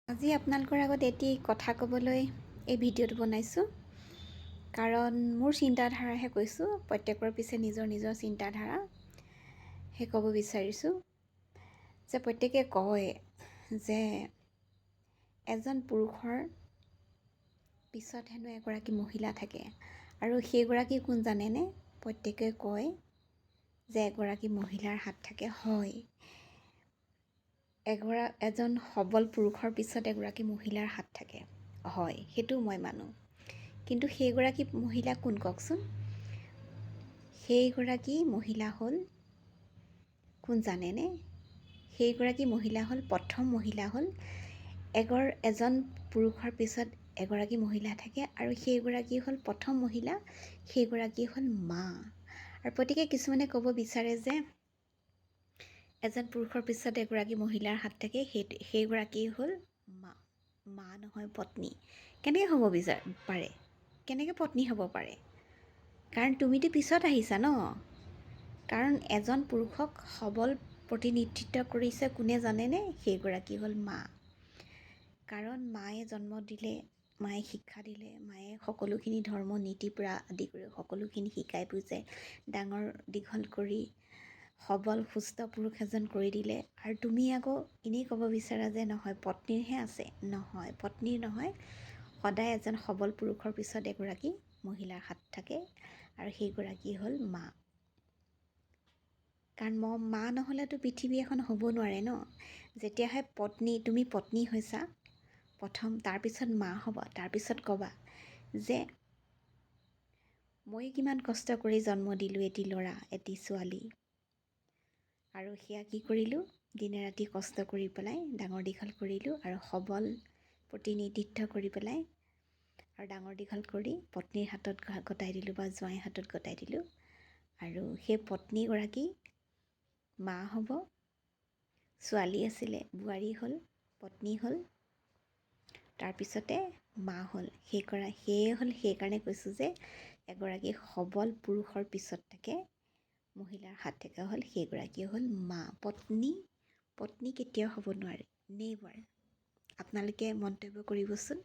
আজি আপোনালোকৰ আগত এটি কথা ক'বলৈ এই ভিডিঅ'টো বনাইছোঁ। কাৰণ মোৰ চিন্তাধাৰাহে কৈছোঁ, প্ৰত্যেকৰ পিছে নিজৰ নিজৰ চিন্তাধাৰা সেই ক'ব বিচাৰিছোঁ। যে প্ৰত্যেকে কয় যে এজন পুৰুষৰ পিছত হেনো এগৰাকী মহিলা থাকে, আৰু সেইগৰাকী কোন জানেনে? প্ৰত্যেকে কয় যে এগৰাকী মহিলাৰ হাত থাকে। হয়, এজন সবল পুৰুষৰ পিছত এগৰাকী মহিলাৰ হাত থাকে। হয়, সেইটো মই মানো। কিন্তু সেইগৰাকী মহিলা কোন কওকচোন? সেইগৰাকী মহিলা হ'ল কোন জানেনে? সেইগৰাকী মহিলা হ'ল, প্ৰথম মহিলা হ'ল এজন পুৰুষৰ পিছত এগৰাকী মহিলা থাকে, আৰু সেইগৰাকী হ'ল প্ৰথম মহিলা, সেইগৰাকী হ'ল মা। আৰু প্ৰত্যেকে কিছুমানে ক'ব বিচাৰে যে এজন পুৰুষৰ পিছত এগৰাকী মহিলাৰ হাত থাকে, সেইগৰাকী হ'ল মা। মা নহয়, পত্নী। কেনেকৈ হ'ব পাৰে? কেনেকৈ পত্নী হ'ব পাৰে? কাৰণ তুমিতো পিছত আহিছা ন। কাৰণ এজন পুৰুষক সবল প্ৰতিনিধিত্ব কৰিছে কোনে জানেনে? সেইগৰাকী হ'ল মা। কাৰণ মায়ে জন্ম দিলে, মায়ে শিক্ষা দিলে, মায়ে সকলোখিনি ধৰ্ম নীতিৰ পৰা আদি কৰি সকলোখিনি শিকাই বুজাই ডাঙৰ দীঘল কৰি সবল সুস্থ পুৰুষ এজন কৰি দিলে। আৰু তুমি আকৌ এনেই ক'ব বিচাৰা যে নহয়, পত্নীৰহে আছে। নহয়, পত্নীৰ নহয়, সদায় এজন সবল পুৰুষৰ পিছত এগৰাকী মহিলাৰ হাত থাকে, আৰু সেইগৰাকী হ'ল মা। কাৰণ মা নহ'লেতো পৃথিৱী এখন হ'ব নোৱাৰে ন। যেতিয়াহে তুমি পত্নী হৈছা প্ৰথম, তাৰপিছত মা হ'বা, তাৰপিছত ক'বা যে মই কিমান কষ্ট কৰি জন্ম দিলোঁ এটি ল'ৰা, এটি ছোৱালী, আৰু সেয়া কি কৰিলোঁ? দিনে ৰাতি কষ্ট কৰি পেলাই ডাঙৰ দীঘল কৰিলোঁ, আৰু সবল প্ৰতিনিধিত্ব কৰি পেলাই আৰু ডাঙৰ দীঘল কৰি পত্নীৰ হাতত গতাই দিলোঁ বা জোঁৱাইৰ হাতত গতাই দিলোঁ। আৰু সেই পত্নীগৰাকী মা হ'ব, ছোৱালী আছিলে বোৱাৰী হ'ল, পত্নী হ'ল, তাৰপিছতে মা হ'ল। সেইকাৰণে কৈছোঁ যে এগৰাকী সবল পুৰুষৰ পিছত থাকে মহিলাৰ হাত থকা, হ'ল সেইগৰাকী হ'ল মা। পত্নী কেতিয়াও হ'ব নোৱাৰে, নেভাৰ। আপোনালোকে মন্তব্য কৰিবচোন।